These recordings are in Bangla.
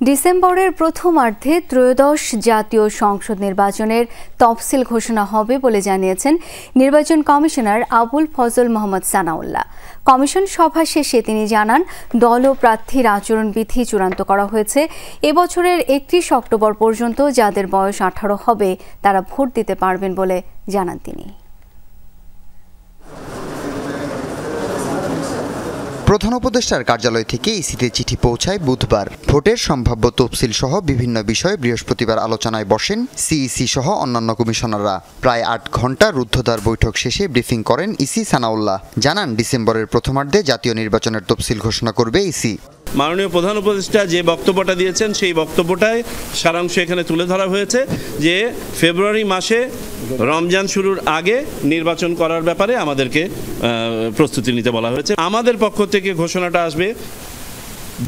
ডিসেম্বরের প্রথমার্ধে ত্রয়োদশ জাতীয় সংসদ নির্বাচনের তফসিল ঘোষণা হবে বলে জানিয়েছেন নির্বাচন কমিশনার আবুল ফজল মোহাম্মদ সানাউল্লাহ। কমিশন সভা শেষে তিনি জানান, দল ও প্রার্থীর আচরণবিধি চূড়ান্ত করা হয়েছে। এবছরের ৩১ অক্টোবর পর্যন্ত যাদের বয়স ১৮ হবে তারা ভোট দিতে পারবেন বলে জানান তিনি। প্রধান উপদেষ্টার কার্যালয় থেকে ইসিতে চিঠি পৌঁছায় বুধবার। ভোটের সম্ভাব্য তফসিল সহ বিভিন্ন বিষয়ে বৃহস্পতিবার আলোচনায় বসেন সিইসি সহ অন্যান্য কমিশনাররা। প্রায় ৮ ঘণ্টা রুদ্ধদ্বার বৈঠক শেষে ব্রিফিং করেন ইসি সানাউল্লাহ। জানান, ডিসেম্বরের প্রথমার্ধে জাতীয় নির্বাচনের তফসিল ঘোষণা করবে ইসি। মাননীয় প্রধান উপদেষ্টা যে বক্তব্যটা দিয়েছেন সেই বক্তব্যটায় সারাংশ এখানে তুলে ধরা হয়েছে যে ফেব্রুয়ারি মাসে রমজান শুরুর আগে নির্বাচন করার ব্যাপারে আমাদেরকে প্রস্তুতি নিতে বলা হয়েছে। আমাদের পক্ষ থেকে ঘোষণাটা আসবে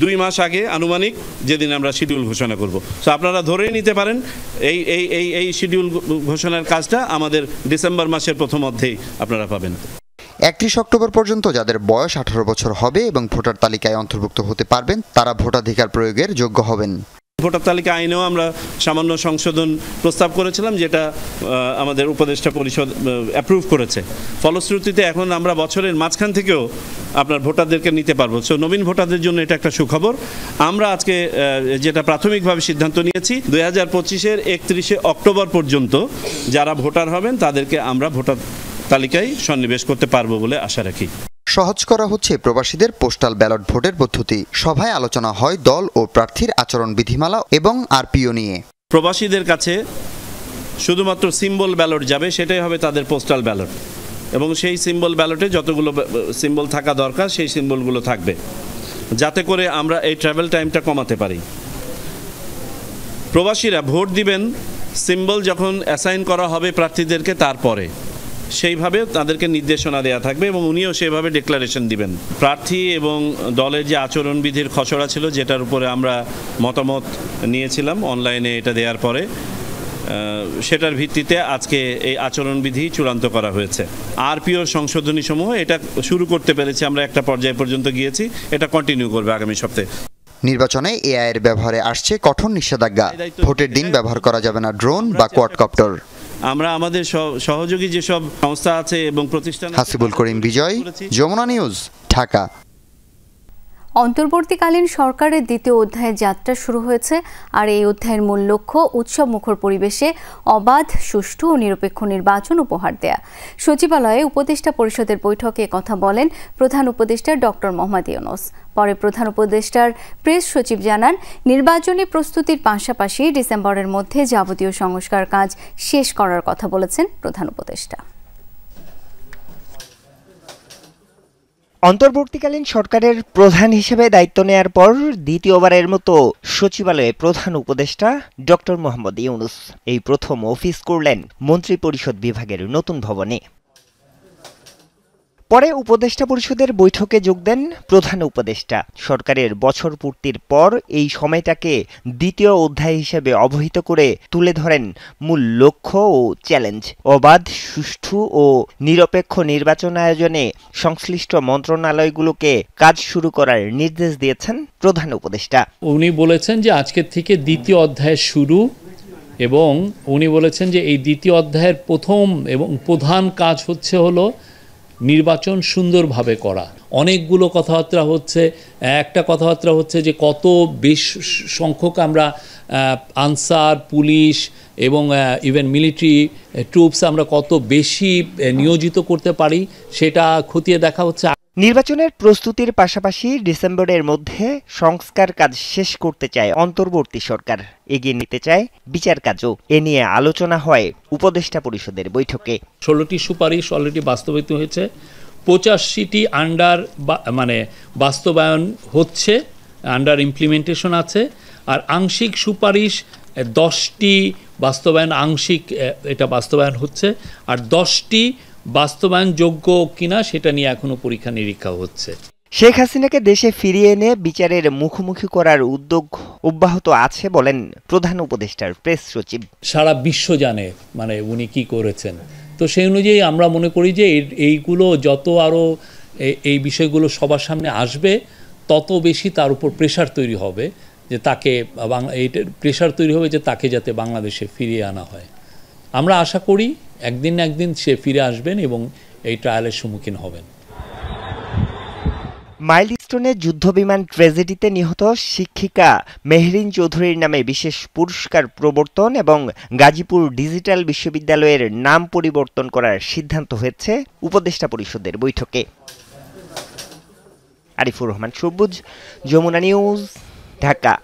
2 মাস আগে, আনুমানিক যেদিন আমরা শিডিউল ঘোষণা করব। তো আপনারা ধরেই নিতে পারেন এই শিডিউল ঘোষণার কাজটা আমাদের ডিসেম্বর মাসের প্রথম অর্ধেই আপনারা পাবেন। ৩১ অক্টোবর পর্যন্ত যাদের বয়স ১৮ বছর হবে এবং ভোটার তালিকায় অন্তর্ভুক্ত হতে পারবেন তারা ভোটাধিকার প্রয়োগের যোগ্য হবেন। ভোটার তালিকা আইনেও আমরা সামান্য সংশোধন প্রস্তাব করেছিলাম, যেটা আমাদের উপদেষ্টা পরিষদ অ্যাপ্রুভ করেছে। ফলশ্রুতিতে এখন আমরা বছরের মাঝখান থেকেও আপনার ভোটারদেরকে নিতে পারবো। সো নবীন ভোটারদের জন্য এটা একটা সুখবর। আমরা আজকে যেটা প্রাথমিকভাবে সিদ্ধান্ত নিয়েছি, 2025-এর 31 অক্টোবর পর্যন্ত যারা ভোটার হবেন তাদেরকে আমরা ভোটার তালিকায় সন্নিবেশ করতে পারবো বলে আশা রাখি। সহজ করা হচ্ছে প্রবাসীদের পোস্টাল ব্যালট ভোটের পদ্ধতি। সভায় আলোচনা হয় দল ও প্রার্থীর আচরণ বিধিমালা এবং আরপিও নিয়ে। প্রবাসীদের কাছে শুধুমাত্র সিম্বল ব্যালট যাবে, সেটাই হবে তাদের পোস্টাল ব্যালট, এবং সেই সিম্বল ব্যালটে যতগুলো সিম্বল থাকা দরকার সেই সিম্বলগুলো থাকবে, যাতে করে আমরা এই ট্রাভেল টাইমটা কমাতে পারি। প্রবাসীরা ভোট দিবেন সিম্বল যখন অ্যাসাইন করা হবে প্রার্থীদেরকে, তারপরে সেইভাবে তাদেরকে নির্দেশনা দেওয়া থাকবে এবং উনিও সেভাবে ডিক্লারেশন দিবেন। প্রার্থী এবং দলের যে আচরণবিধির খসড়া ছিল, যেটার উপরে আমরা মতামত নিয়েছিলাম অনলাইনে এটা দেওয়ার পরে, সেটার ভিত্তিতে আজকে এই আচরণবিধি চূড়ান্ত করা হয়েছে। আরপিও সংশোধনী সমূহ এটা শুরু করতে পেরেছি আমরা, একটা পর্যায় পর্যন্ত গিয়েছি, এটা কন্টিনিউ করবে আগামী সপ্তাহে। নির্বাচনে এআই এর ব্যবহারে আসছে কঠোর নিষেধাজ্ঞা। ভোটের দিন ব্যবহার করা যাবে না ড্রোন বা কোয়াডকপ্টার। আমরা আমাদের সহযোগী যেসব সংস্থা আছে এবং প্রতিষ্ঠান। হাসিবুল করিম বিজয়, যমুনা নিউজ, ঢাকা। অন্তর্বর্তীকালীন সরকারের দ্বিতীয় অধ্যায়ের যাত্রা শুরু হয়েছে। আর এই অধ্যায়ের মূল লক্ষ্য উৎসবমুখর পরিবেশে অবাধ, সুষ্ঠু ও নিরপেক্ষ নির্বাচন উপহার দেয়া। সচিবালয়ে উপদেষ্টা পরিষদের বৈঠকে কথা বলেন প্রধান উপদেষ্টা ডক্টর মোহাম্মদ ইউনূস। পরে প্রধান উপদেষ্টার প্রেস সচিব জানান, নির্বাচনী প্রস্তুতির পাশাপাশি ডিসেম্বরের মধ্যে যাবতীয় সংস্কার কাজ শেষ করার কথা বলেছেন প্রধান উপদেষ্টা। অন্তর্বর্তীকালীন সরকারের প্রধান হিসেবে দায়িত্ব নেয়ার পর দ্বিতীয়বারের মতো সচিবালয়ে প্রধান উপদেষ্টা ডক্টর মোহাম্মদ ইউনূস এই প্রথম অফিস করলেন মন্ত্রিপরিষদ বিভাগের নতুন ভবনে। পরে উপদেষ্টা পরিষদের বৈঠকে যোগ দেন প্রধান উপদেষ্টা। সরকারের বছর পূর্তির পর এই সময়টাকে দ্বিতীয় অধ্যায় হিসেবে অবহিত করে তুলে ধরেন মূল লক্ষ্য ও চ্যালেঞ্জ। অবাধ, সুষ্ঠু ও নিরপেক্ষ নির্বাচন আয়োজনে সংশ্লিষ্ট মন্ত্রণালয়গুলোকে কাজ শুরু করার নির্দেশ দিয়েছেন প্রধান উপদেষ্টা। উনি বলেছেন যে আজকের থেকে দ্বিতীয় অধ্যায় শুরু, এবং উনি বলেছেন যে এই দ্বিতীয় অধ্যায়ের প্রথম এবং প্রধান কাজ হলো নির্বাচন সুন্দরভাবে করা। অনেকগুলো কথাবার্তা হচ্ছে। একটা কথাবার্তা হচ্ছে যে কত বেশি সংখ্যক আমরা আনসার, পুলিশ এবং ইভেন মিলিটারি ট্রুপস আমরা কত বেশি নিয়োজিত করতে পারি, সেটা খতিয়ে দেখা হচ্ছে। নির্বাচনের প্রস্তুতির পাশাপাশি ডিসেম্বরের মধ্যে সংস্কার কাজ শেষ করতে চায় অন্তর্বর্তী সরকার, এগিয়ে নিতে চায় বিচার কাজও। এ নিয়ে আলোচনা হয় উপদেষ্টা পরিষদের বৈঠকে। 16টি সুপারিশ অলরেডি বাস্তবায়িত হয়েছে, 85টি বাস্তবায়ন হচ্ছে, আন্ডার ইমপ্লিমেন্টেশন আছে। আর আংশিক সুপারিশ 10টি বাস্তবায়ন, আংশিক এটা বাস্তবায়ন হচ্ছে, আর 10টি বাস্তবায়নযোগ্য কিনা সেটা নিয়ে এখনো পরীক্ষা নিরীক্ষা হচ্ছে। শেখ হাসিনাকে দেশে ফিরিয়ে এনে বিচারের মুখোমুখি করার উদ্যোগ অব্যাহত আছে বলেন প্রধান উপদেষ্টার প্রেস সচিব। সারা বিশ্ব জানে উনি কি করেছেন। তো সেই অনুযায়ী আমরা মনে করি যে এইগুলো যত আরও এই বিষয়গুলো সবার সামনে আসবে, তত বেশি তার উপর প্রেশার তৈরি হবে যে তাকে এইটার প্রেশার তৈরি হবে যে তাকে যাতে বাংলাদেশে ফিরিয়ে আনা হয়। আমরা আশা করি একদিন না একদিন সে ফিরে আসবেন এবং এই ট্রায়ালের সম্মুখীন হবেন। মাইলস্টোনে যুদ্ধবিমান ট্র্যাজেডিতে নিহত শিক্ষিকা মেহরিন চৌধুরীর নামে বিশেষ পুরস্কার প্রবর্তন এবং গাজীপুর ডিজিটাল বিশ্ববিদ্যালয়ের নাম পরিবর্তন করার সিদ্ধান্ত হয়েছে উপদেষ্টা পরিষদের বৈঠকে। আরিফুর রহমান সবুজ, যমুনা নিউজ, ঢাকা।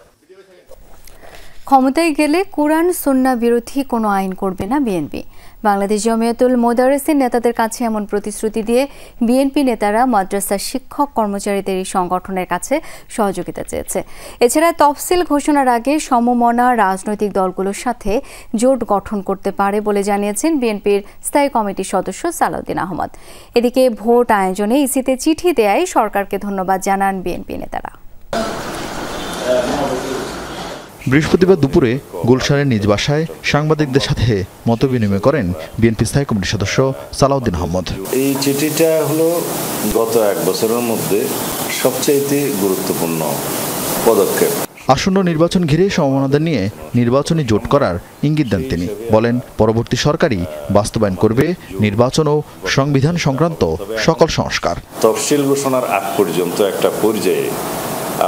ক্ষমতায় গেলে কোরআন সুন্নাহ বিরোধী কোনো আইন করবে না বিএনপি। বাংলাদেশ জমিয়তুল মোদারেসিন নেতাদের কাছে এমন প্রতিশ্রুতি দিয়ে বিএনপি নেতারা মাদ্রাসার শিক্ষক কর্মচারীদের এই সংগঠনের কাছে সহযোগিতা চেয়েছে। এছাড়া তফসিল ঘোষণার আগে সমমনা রাজনৈতিক দলগুলোর সাথে জোট গঠন করতে পারে বলে জানিয়েছেন বিএনপির স্থায়ী কমিটির সদস্য সালাউদ্দিন আহমদ। এদিকে ভোট আয়োজনে ইসিতে চিঠি দেয়ায় সরকারকে ধন্যবাদ জানান বিএনপি নেতারা। বৃহস্পতিবার দুপুরে গুলশানের নিজ বাসায় সাংবাদিকদের সাথে মতবিনিময় করেন বিএনপি স্থায়ী কমিটির সদস্য সালাউদ্দিন আহমদ। এই চিঠিটা হলো গত এক বছরের মধ্যে সবচেয়ে গুরুত্বপূর্ণ পদক্ষেপ। আসন্ন নির্বাচন ঘিরে সম্ভাবনাদের নিয়ে নির্বাচনী জোট করার ইঙ্গিত দেন তিনি। বলেন, পরবর্তী সরকারই বাস্তবায়ন করবে নির্বাচন ও সংবিধান সংক্রান্ত সকল সংস্কার। তফসিল ঘোষণার আগ পর্যন্ত একটা পর্যায়ে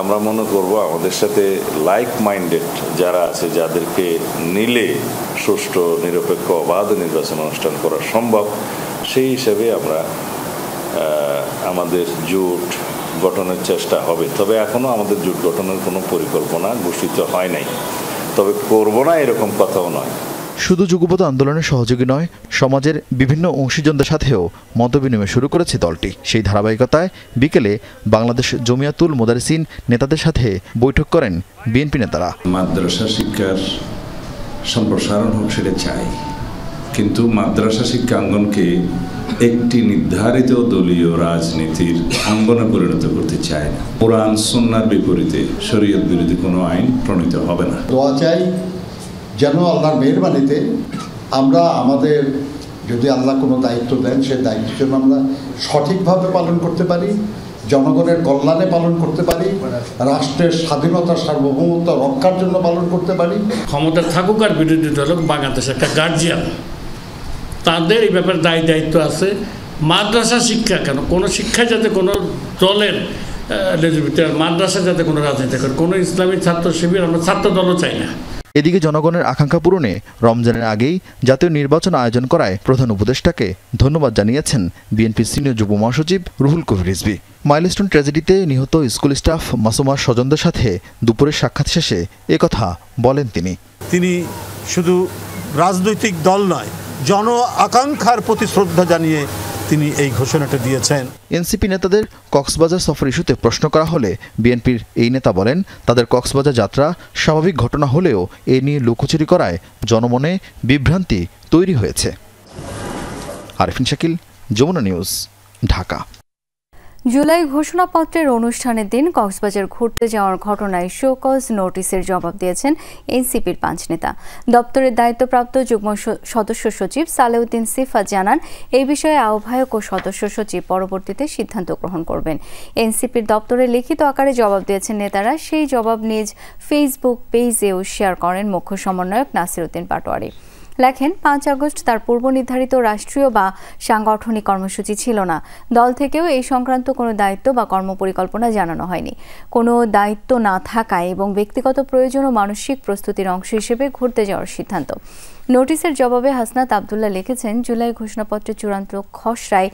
আমরা মনে করব আমাদের সাথে লাইক মাইন্ডেড যারা আছে, যাদেরকে নিলে সুষ্ঠু নিরপেক্ষ অবাধ নির্বাচন অনুষ্ঠান করা সম্ভব, সেই হিসাবে আমরা আমাদের জোট গঠনের চেষ্টা হবে। তবে এখনো আমাদের জোট গঠনের কোনো পরিকল্পনা ঘোষিত হয় নাই, তবে করব না এরকম কথাও নয়। শুধু যুগপৎ আন্দোলনের সহযোগী নয়, সমাজের বিভিন্ন অংশীজনদের সাথেও মতবিনিময় শুরু করেছে দলটি। সেই ধারাবাহিকতায় বিকেলে বাংলাদেশ জমিয়াতুল মোদারেসিন নেতাদের সাথে বৈঠক করেন বিএনপি নেতারা। মাদ্রাসা শিক্ষার সম্প্রসারণ হোক সেটা চাই, কিন্তু মাদ্রাসা শিক্ষা অঙ্গনকে একটি নির্ধারিত দলীয় রাজনীতির অঙ্গনে পরিণত করতে চায় না। কোরআন সুন্নাহর বিপরীতে শরীয়ত বিরোধী কোনো আইন প্রণীত হবে না। দোয়া চাই যেন আল্লাহর মেহেরবানিতে আমরা আমাদের, যদি আল্লাহ কোনো দায়িত্ব দেন, সে দায়িত্ব যেন আমরা সঠিকভাবে পালন করতে পারি, জনগণের কল্যাণে পালন করতে পারি, রাষ্ট্রের স্বাধীনতা সার্বভৌমত্ব রক্ষার জন্য পালন করতে পারি। ক্ষমতা থাকুক আর বিরোধী দল বাংলাদেশ একটা গার্জিয়ান, তাদের এই ব্যাপারে দায়িত্ব আছে। মাদ্রাসা শিক্ষা কেন, কোনো শিক্ষায় যাতে কোনো দলের মাদ্রাসা যাতে কোনো রাজনীতি করে, কোনো ইসলামী ছাত্র শিবির আমরা ছাত্র দলও চাই না। এদিকে জনগণের আকাঙ্ক্ষা পূরণে রমজানের আগেই জাতীয় নির্বাচন আয়োজন করায় প্রধান উপদেষ্টাকে ধন্যবাদ জানিয়েছেন বিএনপির সিনিয়র যুব মহাসচিব রুহুল কবির রিজভী। মাইলস্টোন ট্র্যাজেডিতে নিহত স্কুল স্টাফ মাসুমার স্বজনদের সাথে দুপুরের সাক্ষাৎ শেষে একথা বলেন তিনি। তিনি শুধু রাজনৈতিক দল নয়, জন আকাঙ্ক্ষার প্রতি শ্রদ্ধা জানিয়ে তিনি এই ঘোষণাটা দিয়েছেন। এনসিপি নেতাদের কক্সবাজার সফর ইস্যুতে প্রশ্ন করা হলে বিএনপির এই নেতা বলেন, তাদের কক্সবাজার যাত্রা স্বাভাবিক ঘটনা হলেও এ নিয়ে লুকোচুরি করায় জনমনে বিভ্রান্তি তৈরি হয়েছে। আরিফিন শাকিল, যমুনা নিউজ, ঢাকা। জুলাই ঘোষণাপত্রের অনুষ্ঠানের দিন কক্সবাজার ঘুরতে যাওয়ার ঘটনায় শোকজ নোটিশের জবাব দিয়েছেন এনসিপির 5 নেতা। দপ্তরের দায়িত্বপ্রাপ্ত যুগ্ম সদস্য সচিব সালেউদ্দিন সিফাত জানান, এই বিষয়ে আহ্বায়ক ও সদস্য সচিব পরবর্তীতে সিদ্ধান্ত গ্রহণ করবেন। এনসিপির দপ্তরে লিখিত আকারে জবাব দিয়েছেন নেতারা। সেই জবাব নিজ ফেসবুক পেজেও শেয়ার করেন মুখ্য সমন্বয়ক নাসির উদ্দিন পাটোয়ারি। লেখেন, 5 আগস্ট তার পূর্ব নির্ধারিত রাষ্ট্রীয় বা সাংগঠনিক কর্মসূচি ছিল না। দল থেকেও এই সংক্রান্ত কোনো দায়িত্ব বা কর্মপরিকল্পনা জানানো হয়নি। কোনো দায়িত্ব না থাকায় এবং ব্যক্তিগত প্রয়োজন ও মানসিক প্রস্তুতির অংশ হিসেবে ঘুরতে যাওয়ার সিদ্ধান্ত। নোটিশের জবাবে হাসনাত আবদুল্লাহ লিখেছেন, জুলাই ঘোষণাপত্রের চূড়ান্ত খসড়ায়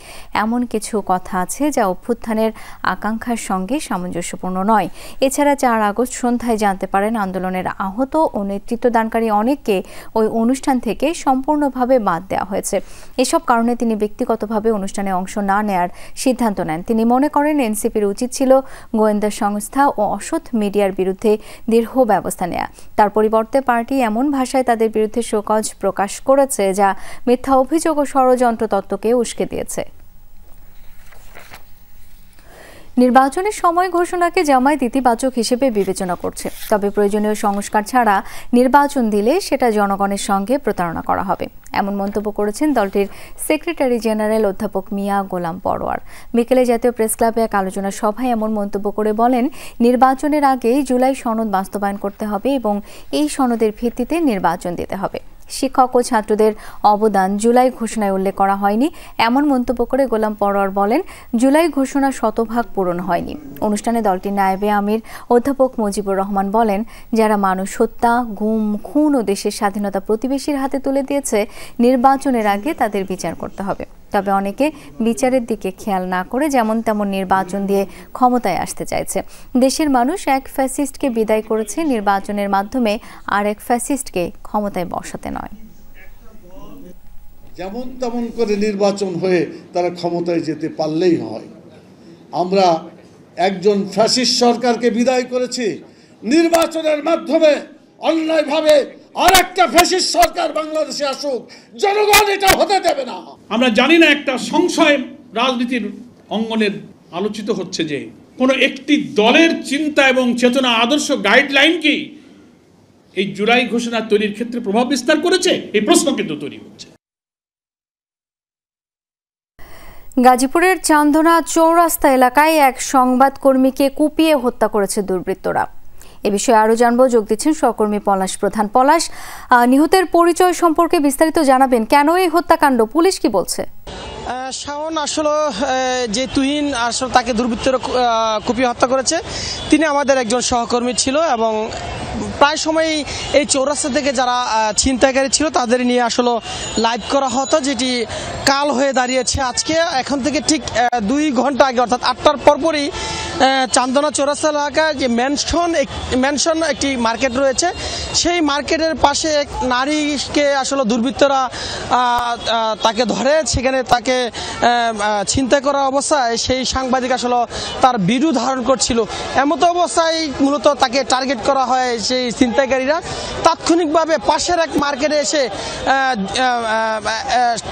এমন কিছু কথা আছে যা অভ্যুত্থানের আকাঙ্ক্ষার সঙ্গে সামঞ্জস্যপূর্ণ নয়। এছাড়া 4 আগস্ট সন্ধ্যায় জানতে পারেন আন্দোলনের আহত ও নেতৃত্বদানকারী অনেককে ওই অনুষ্ঠান থেকে সম্পূর্ণভাবে বাদ দেওয়া হয়েছে। এসব কারণে তিনি ব্যক্তিগতভাবে অনুষ্ঠানে অংশ না নেয়ার সিদ্ধান্ত নেন। তিনি মনে করেন এনসিপির উচিত ছিল গোয়েন্দা সংস্থা ও অসৎ মিডিয়ার বিরুদ্ধে দৃঢ় ব্যবস্থা নেয়া। তার পরিবর্তে পার্টি এমন ভাষায় তাদের বিরুদ্ধে শোকজ প্রকাশ করেছে যা মিথ্যা অভিযোগ ও ষড়যন্ত্র তত্ত্বকে উস্কে দিয়েছে। নির্বাচনের সময় ঘোষণাকে জামায়াত ইতিবাচক হিসেবে বিবেচনা করছে, তবে প্রয়োজনীয় সংস্কার ছাড়া নির্বাচন দিলে সেটা জনগণের সঙ্গে প্রতারণা করা হবে, এমন মন্তব্য করেছেন দলটির সেক্রেটারি জেনারেল অধ্যাপক মিয়া গোলাম পরোয়ার। বিকেলে জাতীয় প্রেস ক্লাবে এক আলোচনা সভায় এমন মন্তব্য করে বলেন, নির্বাচনের আগে জুলাই সনদ বাস্তবায়ন করতে হবে এবং এই সনদের ভিত্তিতে নির্বাচন দিতে হবে। শিক্ষক ও ছাত্রদের অবদান জুলাই ঘোষণায় উল্লেখ করা হয়নি, এমন মন্তব্য করে গোলাম পরোয়ার বলেন, জুলাই ঘোষণা শতভাগ পূরণ হয়নি। অনুষ্ঠানে দলটির নায়েবে আমির অধ্যাপক মুজিবুর রহমান বলেন, যারা মানুষ হত্যা, গুম, খুন ও দেশের স্বাধীনতা প্রতিবেশীর হাতে তুলে দিয়েছে, নির্বাচনের আগে তাদের বিচার করতে হবে। তবে অনেকে বিচারের দিকে খেয়াল না করে যেমন তেমন নির্বাচন দিয়ে ক্ষমতায় আসতে চাইছে। দেশের মানুষ এক ফ্যাসিস্টকে বিদায় করেছে, নির্বাচনের মাধ্যমে আর এক ফ্যাসিস্টকে ক্ষমতায় বসাতে নয়। যেমন তেমন করে নির্বাচন হয়ে তারা ক্ষমতায় যেতে পারলেই হয়। আমরা একজন ফ্যাসিস্ট সরকারকে বিদায় করেছি, নির্বাচনের মাধ্যমে অন্যায়ভাবে আর একটা ফ্যাসিস্ট সরকার বাংলাদেশে আসুক, জনগণ এটা হতে দেবে না। আমরা জানি না, একটা সংশয় রাজনীতির অঙ্গনের আলোচিত হচ্ছে যে কোনো একটি দলের চিন্তা এবং চেতনা, আদর্শ, গাইডলাইন কি এই জুলাই ঘোষণা তৈরির ক্ষেত্রে প্রভাব বিস্তার করেছে? এই প্রশ্ন কিন্তু তৈরি হচ্ছে। গাজীপুরের চান্দনা চৌরাস্তা এলাকায় এক সংবাদকর্মীকে কুপিয়ে হত্যা করেছে দুর্বৃত্তরা। এ বিষয়ে আরো জানবো, যোগ দিচ্ছেন সহকর্মী পলাশ প্রধান। পলাশ, নিহতের পরিচয় সম্পর্কে বিস্তারিত জানাবেন, কেন এই হত্যাকাণ্ড, পুলিশ কি বলছে? শাওন, আসলে যে তুহিন আসলে তাকে দুর্বৃত্তরা কুপিয়ে হত্যা করেছে, তিনি আমাদের একজন সহকর্মী ছিল এবং প্রায় সময় এই চৌরাস্তা থেকে যারা ছিনতাইকারী ছিল তাদের নিয়ে আসলে লাইভ করা হতো, যেটি কাল হয়ে দাঁড়িয়েছে আজকে। এখন থেকে ঠিক 2 ঘন্টা আগে অর্থাৎ 8টার পরপরই চান্দনা চৌরাস্তা এলাকায় যে ম্যানশন একটি মার্কেট রয়েছে, সেই মার্কেটের পাশে এক নারীকে আসলে দুর্বৃত্তরা তাকে ধরে, সেখানে তাকে ছিনতাই করা অবস্থায় সেই সাংবাদিক আসলে তার ভিডিও ধারণ করছিল। এমতো অবস্থায় মূলত তাকে টার্গেট করা হয় সেই ছিনতাইকারীরা। তাৎক্ষণিকভাবে পাশের এক মার্কেটে এসে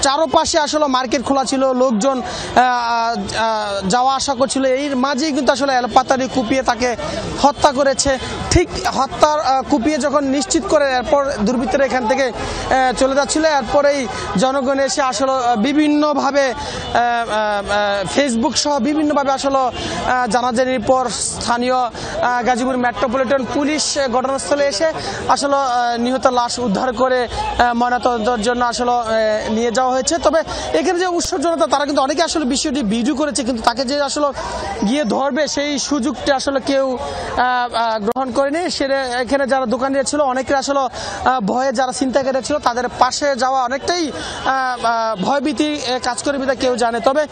চারপাশে আসলে মার্কেট খোলা ছিল, লোকজন যাওয়া আসা করছিল, এর মাঝেই কিন্তু আসলে এলপাতারি কুপিয়ে তাকে হত্যা করেছে। ঠিক হত্যার কুপিয়ে যখন নিশ্চিত করে এরপর দুর্বৃত্তরা এখান থেকে চলে যাচ্ছিল, এরপরেই জনগণ এসে আসলে বিভিন্নভাবে ফেসবুক সহ বিভিন্নভাবে আসলে জানাজানির পর স্থানীয় গাজীপুর মেট্রোপলিটন পুলিশ ঘটনাস্থলে এসে আসলে নিহত লাশ উদ্ধার করে ময়নাতদন্তের জন্য আসলে নিয়ে যাওয়া হয়েছে। তবে এখানে যে উৎসব জনতা, তারা কিন্তু অনেকে আসলে বিষয়টি ভিডিও করেছে, কিন্তু তাকে যে আসলে গিয়ে ধরবে সেই সুযোগটা আসলে কেউ গ্রহণ করেনি। সেটা এখানে যারা দোকানিরা ছিল অনেকের আসলে ভয়ে, যারা ছিনতাইকারী ছিল তাদের পাশে যাওয়া অনেকটাই ভয়ভীতি কাজ করে বিধায় কেউ জানে। তবে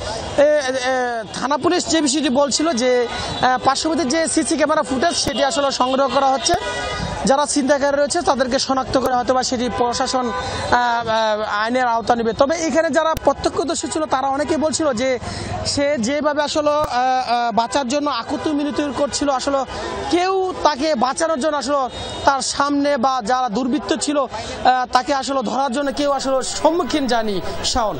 থানা পুলিশ যে বিষয়টি বলছিল যে পার্শ্ববর্তী যে সিসি ক্যামেরা ফুটেজ সেটি আসলে সংগ্রহ করা হচ্ছে, যারা ছিনতাইকারী রয়েছে তাদেরকে শনাক্ত করে হয়তো বা সেটি প্রশাসন আইনের আওতা নেবে। তবে এখানে যারা প্রত্যক্ষদর্শী ছিল তারা অনেকেই বলছিল যে সে যেভাবে আসলে বাঁচার জন্য আকুতি মিনতি করছিল, আসলে কেউ তাকে বাঁচানোর জন্য আসলে তার সামনে বা যারা দুর্বৃত্ত ছিল তাকে আসলে ধরার জন্য কেউ আসলে সম্মুখীন যায়নি। শাওন,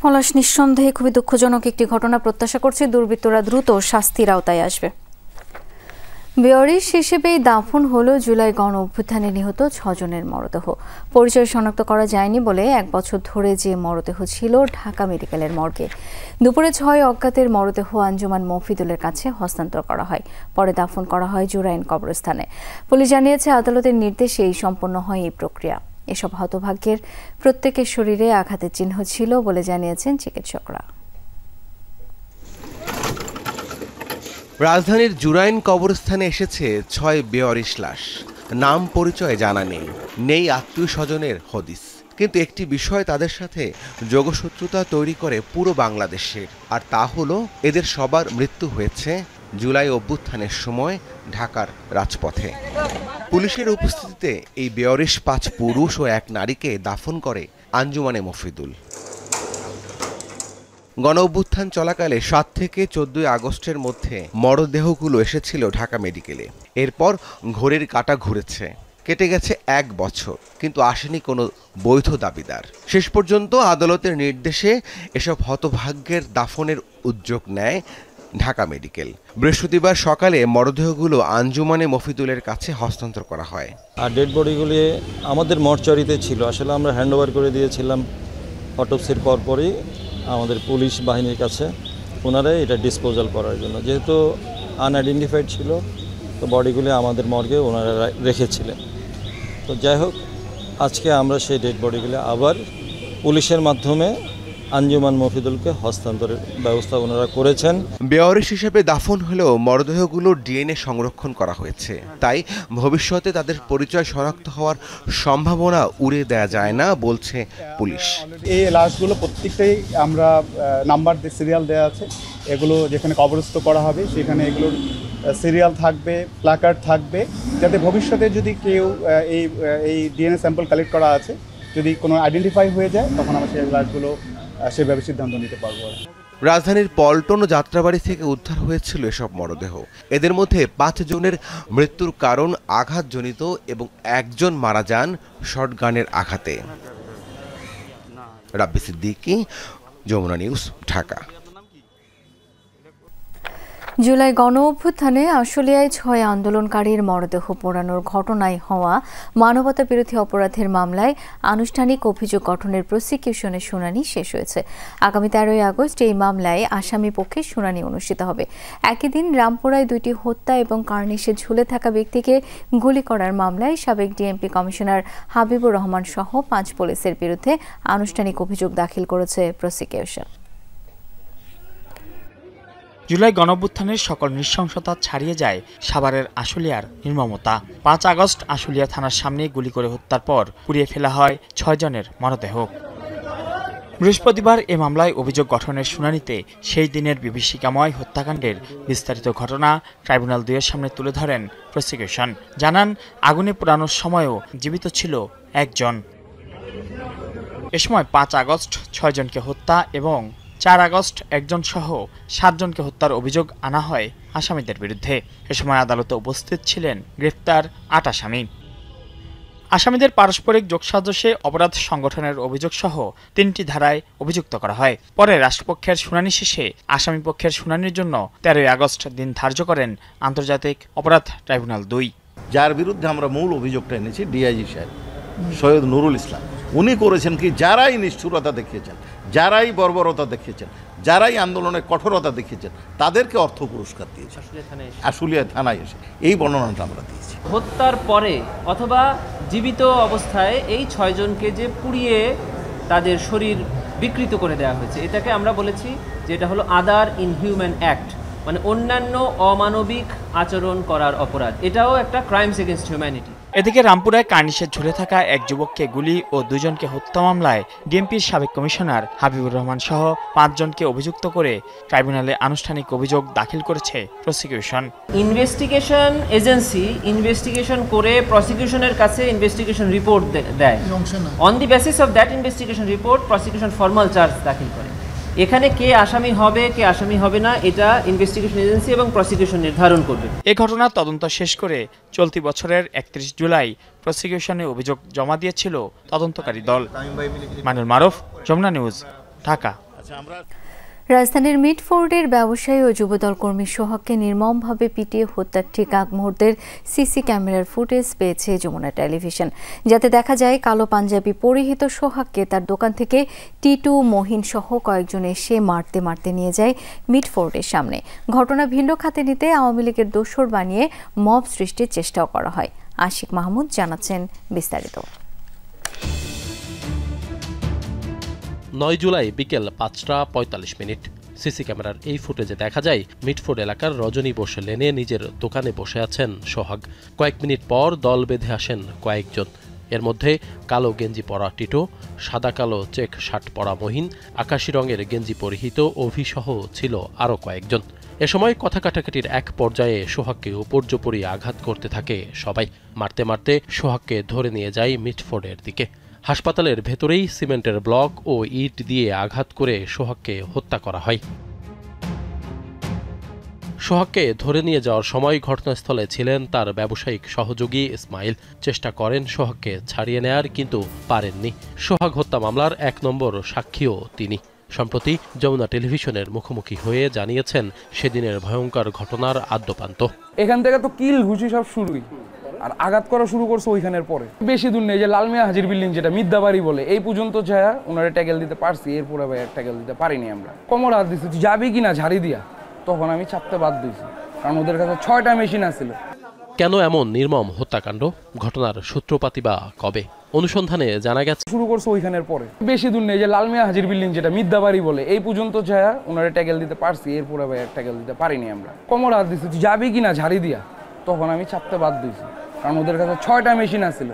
পলাশ, নিঃসন্দেহে খুবই দুঃখজনক একটি ঘটনা। প্রত্যাশা করছি দুর্বৃত্তরা দ্রুত শাস্তির আওতায় আসবে। বেওয়ারিশ হিসেবেই দাফন হলো জুলাই গণ অভ্যুত্থানে নিহত 6 জনের মরদেহ। পরিচয় শনাক্ত করা যায়নি বলে 1 বছর ধরে যে মরদেহ ছিল ঢাকা মেডিকেলের মর্গে। দুপুরে 6 অজ্ঞাতের মরদেহ আঞ্জুমান মফিদুলের কাছে হস্তান্তর করা হয়, পরে দাফন করা হয় জুরাইন কবরস্থানে। পুলিশ জানিয়েছে, আদালতের নির্দেশেই সম্পন্ন হয় এই প্রক্রিয়া। এসব হতভাগ্যের প্রত্যেকের শরীরে আঘাতের চিহ্ন ছিল বলে জানিয়েছেন চিকিৎসকরা। রাজধানীর জুরাইন কবরস্থানে এসেছে 6 বেওয়ারিশ লাশ। নাম পরিচয় জানা নেই আত্মীয় স্বজনের হদিস। কিন্তু একটি বিষয় তাদের সাথে যোগসূত্রতা তৈরি করে পুরো বাংলাদেশের, আর তা হলো এদের সবার মৃত্যু হয়েছে জুলাই অভ্যুত্থানের সময় ঢাকার রাজপথে। পুলিশের উপস্থিতিতে এই বেওয়ারিশ 5 পুরুষ ও 1 নারীকে দাফন করে আঞ্জুমানে মফিদুল। গণ অভ্যুত্থান চলাকালে 7 থেকে 14 আগস্টের মধ্যে মরদেহগুলো এসেছিল ঢাকা মেডিকেলে। এরপর ঘড়ির কাঁটা ঘুরেছে, কেটে গেছে 1 বছর, কিন্তু আসেনি কোনো বৈধ দাবিদার। শেষ পর্যন্ত আদালতের নির্দেশে এসব হতভাগ্যের দাফনের উদ্যোগ নেয় ঢাকা মেডিকেল। বৃহস্পতিবার সকালে মরদেহগুলো আঞ্জুমানে মফিদুলের কাছে হস্তান্তর করা হয়। আর ডেড বডিগুলি আমাদের মর্চারিতে ছিল, আসলে আমরা হ্যান্ড ওভার করে দিয়েছিলাম অটোপসির পরপরই আমাদের পুলিশ বাহিনীর কাছে, ওনারা এটা ডিসপোজাল করার জন্য। যেহেতু আনআইডেন্টিফাইড ছিল, তো বডিগুলি আমাদের মর্গে ওনারা রেখেছিলেন। তো যাই হোক, আজকে আমরা সেই ডেড বডিগুলি আবার পুলিশের মাধ্যমে আঞ্জুমান মফিদুলকে হস্তান্তরের ব্যবস্থা ওনারা করেছেন। বেওয়ারিশ হিসেবে দাফন হলেও মরদেহগুলোর ডিএনএ সংরক্ষণ করা হয়েছে, তাই ভবিষ্যতে তাদের পরিচয় শনাক্ত হওয়ার সম্ভাবনা উড়িয়ে দেওয়া যায় না বলছে পুলিশ। এই লাশগুলো প্রত্যেকটাই আমরা নাম্বার সিরিয়াল দেওয়া আছে, এগুলো যেখানে কবরস্থ করা হবে সেখানে এগুলোর সিরিয়াল থাকবে, প্ল্যাকার্ড থাকবে, যাতে ভবিষ্যতে যদি কেউ এই ডিএনএ স্যাম্পল কালেক্ট করা আছে যদি কোনো আইডেন্টিফাই হয়ে যায়, তখন আমরা সেই লাশগুলো সেভাবে সিদ্ধান্ত নিতে পারবো। রাজধানীর পল্টন ও যাত্রাবাড়ি থেকে উদ্ধার হয়েছিল এসব মরদেহ। এদের মধ্যে 5 জনের মৃত্যুর কারণ আঘাতজনিত এবং 1 জন মারা যান শটগানের আঘাতে। রাব্বি সিদ্দিকী, যমুনা নিউজ, ঢাকা। জুলাই গণ অভ্যুত্থানে আশুলিয়ায় 6 আন্দোলনকারীর মরদেহ পোড়ানোর ঘটনায় হওয়া মানবতা বিরোধী অপরাধের মামলায় আনুষ্ঠানিক অভিযোগ গঠনের প্রসিকিউশনের শুনানি শেষ হয়েছে। আগামী 13 আগস্ট এই মামলায় আসামি পক্ষে শুনানি অনুষ্ঠিত হবে। একই দিন রামপুরায় 2টি হত্যা এবং কার্নিশে ঝুলে থাকা ব্যক্তিকে গুলি করার মামলায় সাবেক ডিএমপি কমিশনার হাবিবুর রহমান সহ 5 পুলিশের বিরুদ্ধে আনুষ্ঠানিক অভিযোগ দাখিল করেছে প্রসিকিউশন। জুলাই গণঅভ্যুত্থানের সকল নৃশংসতা ছাড়িয়ে যায় সাভারের আশুলিয়ার নির্মমতা। 5 আগস্ট আশুলিয়া থানার সামনে গুলি করে হত্যার পর পুড়িয়ে ফেলা হয় 6 জনের মরদেহ। বৃহস্পতিবার এ মামলায় অভিযোগ গঠনের শুনানিতে সেই দিনের বিভীষিকাময় হত্যাকাণ্ডের বিস্তারিত ঘটনা ট্রাইব্যুনাল 2-এর সামনে তুলে ধরেন প্রসিকিউশন। জানান, আগুনে পোড়ানোর সময়ও জীবিত ছিল 1 জন। এ সময় 5 আগস্ট 6 জনকে হত্যা এবং 4 আগস্ট 1 জন সহ 7 জনকে হত্যার অভিযোগ আনা হয় আসামিদের বিরুদ্ধে। এ সময় আদালতে উপস্থিত ছিলেন গ্রেফতার 8 আসামি। আসামিদের পারস্পরিক যোগসাজশে অপরাধ সংগঠনের অভিযোগ সহ 3টি ধারায় অভিযুক্ত করা হয়। পরে রাষ্ট্রপক্ষের শুনানি শেষে আসামি পক্ষের শুনানির জন্য 13 আগস্ট দিন ধার্য করেন আন্তর্জাতিক অপরাধ ট্রাইব্যুনাল 2। যার বিরুদ্ধে আমরা মূল অভিযোগটা এনেছি ডিআইজি সাহেব সৈয়দ নুরুল ইসলাম, উনি করেছেন কি, যারাই নিষ্ঠুরতা দেখিয়েছেন, যারাই বর্বরতা দেখিয়েছেন, যারাই আন্দোলনের কঠোরতা দেখিয়েছেন, তাদেরকে অর্থ পুরস্কার দিয়েছে আশুলিয়া থানায় এসে। এই বর্ণনাটা আমরা দিয়েছি। হত্যার পরে অথবা জীবিত অবস্থায় এই 6 জনকে যে পুড়িয়ে তাদের শরীর বিকৃত করে দেওয়া হয়েছে, এটাকে আমরা বলেছি যে এটা হলো আদার ইনহিউম্যান অ্যাক্ট, মানে অন্যান্য অমানবিক আচরণ করার অপরাধ। এটাও একটা ক্রাইমস এগেইনস্ট হিউম্যানিটি। এদিকে রামপুরায় কার্নিশে ঝুলে থাকা 1 যুবককে গুলি ও 2 জনকে হত্যা মামলায় ডিএমপির সাবেক কমিশনার হাবিবুর রহমান সহ 5 জনকে অভিযুক্ত করে ট্রাইব্যুনালে আনুষ্ঠানিক অভিযোগ দাখিল করেছে প্রসিকিউশন। ইনভেস্টিগেশন এজেন্সি ইনভেস্টিগেশন করে প্রসিকিউশনের কাছে ইনভেস্টিগেশন রিপোর্ট দেয়। On the basis of that investigation report prosecution formal charge দাখিল করে। এখানে কে আসামি হবে কে আসামি হবে না এটা ইনভেস্টিগেশন এজেন্সি এবং প্রসিকিউশন নির্ধারণ করবে। এই ঘটনার তদন্ত শেষ করে চলতি বছরের 31 জুলাই প্রসিকিউশনে অভিযোগ জমা দিয়েছিল তদন্তকারী দল। মানুল মারুফ, যমুনা নিউজ, ঢাকা। রাজধানীর মিডফোর্ডের ব্যবসায়ী ও যুবদল কর্মী সোহাগকে নির্মমভাবে পিটিয়ে হত্যার ঠিক আগ মুহূর্তের সিসি ক্যামেরার ফুটেজ পেয়েছে যমুনা টেলিভিশন, যাতে দেখা যায় কালো পাঞ্জাবি পরিহিত সোহাগকে তার দোকান থেকে টিটু, মহিন সহ কয়েকজন এসে মারতে মারতে নিয়ে যায় মিডফোর্ডের সামনে। ঘটনা ভিন্ন খাতে নিতে আওয়ামী লীগের দোসর বানিয়ে মব সৃষ্টির চেষ্টাও করা হয়। আশিক মাহমুদ জানাচ্ছেন বিস্তারিত। 9 জুলাই বিকেল 5:45। সিসি ক্যামেরার এই ফুটেজে দেখা যায় মিডফোর্ড এলাকার রজনী বসে লেনে নিজের দোকানে বসে আছেন সোহাগ। কয়েক মিনিট পর দল বেঁধে আসেন কয়েকজন। এর মধ্যে কালো গেঞ্জি পরা টিটো, সাদা কালো চেক শার্ট পরা মহিন, আকাশি রঙের গেঞ্জি পরিহিত অভিসহ ছিল আরও কয়েকজন। এ সময় কথা কাটাকাটির এক পর্যায়ে সোহাগকে উপর্যুপরি আঘাত করতে থাকে সবাই। মারতে মারতে সোহাগকে ধরে নিয়ে যায় মিডফোর্ডের দিকে। হাসপাতালের ভেতরেই সিমেন্টের ব্লক ও ইট দিয়ে আঘাত করে সোহাগকে হত্যা করা হয়। সোহাগকে ধরে নিয়ে যাওয়ার সময় ঘটনাস্থলে ছিলেন তার ব্যবসায়িক সহযোগী ইসমাইল। চেষ্টা করেন সোহাগকে ছাড়িয়ে নেয়ার, কিন্তু পারেননি। সোহাগ হত্যা মামলার 1 নম্বর সাক্ষীও তিনি। সম্প্রতি যমুনা টেলিভিশনের মুখোমুখি হয়ে জানিয়েছেন সেদিনের ভয়ঙ্কর ঘটনার আদ্যপান্ত। এখান থেকে তো কিল ঘুষি সব শুরুই, আর আঘাত করা শুরু করছে ওইখানের পরে। বেশি দূর নেই, যে লালমিয়া হাজির বিল্ডিং যেটা মিদ্যাবাড়ি বলে, এই পর্যন্ত যায় ওনারা ট্যাকেল দিতে পারছি, এরপরে ভাই ট্যাকেল দিতে পারিনি আমরা। কোমর হাত দিচ্ছি, যাবি কিনা ঝাড়ি দিয়া, তখন আমি চাপতে বাধ্য হয়েছি, কারণ ওদের কাছে 6টা মেশিন আছিল। কেন এমন নির্মম হত্যাকাণ্ড? ঘটনার সূত্রপাতি বা কবে? অনুসন্ধানে জানা গেছে শুরু করছে ওইখানের পরে। বেশি দূর নেই, যে লালমিয়া হাজির বিল্ডিং যেটা মিদ্যাবাড়ি বলে, এই পর্যন্ত যায় ওনারা ট্যাকেল দিতে পারছি, এরপরে ভাই ট্যাকেল দিতে পারিনি আমরা। কোমর হাত দিচ্ছি, যাবি কিনা ঝাড়ি দিয়া, তখন আমি চাপতে বাধ্য হয়েছি, কারণ ওদের কাছে 6টা মেশিন আছিল।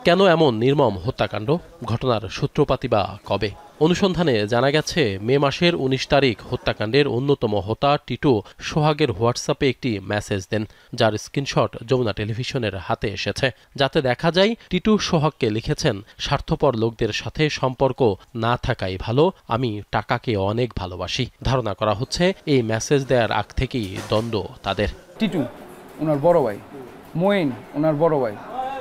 কেন এমন নির্মম হত্যাকাণ্ড? ঘটনার সূত্রপাতি বা কবে? অনুসন্ধানে জানা গেছে মে মাসের 19 তারিখ হত্যাকাণ্ডের অন্যতম হোতা টিটু সোহাগের হোয়াটসঅ্যাপে একটি মেসেজ দেন, যার স্ক্রিনশট যমুনা টেলিভিশনের হাতে এসেছে। যাতে দেখা যায় টিটু সোহাগকে লিখেছেন, স্বার্থপর লোকদের সাথে সম্পর্ক না থাকাই ভালো, আমি টাকাকে অনেক ভালোবাসি। ধারণা করা হচ্ছে এই মেসেজ দেওয়ার আগ থেকেই দ্বন্দ্ব তাদের। টিটু ওনার বড় ভাই, মঈন ওনার বড় ভাই,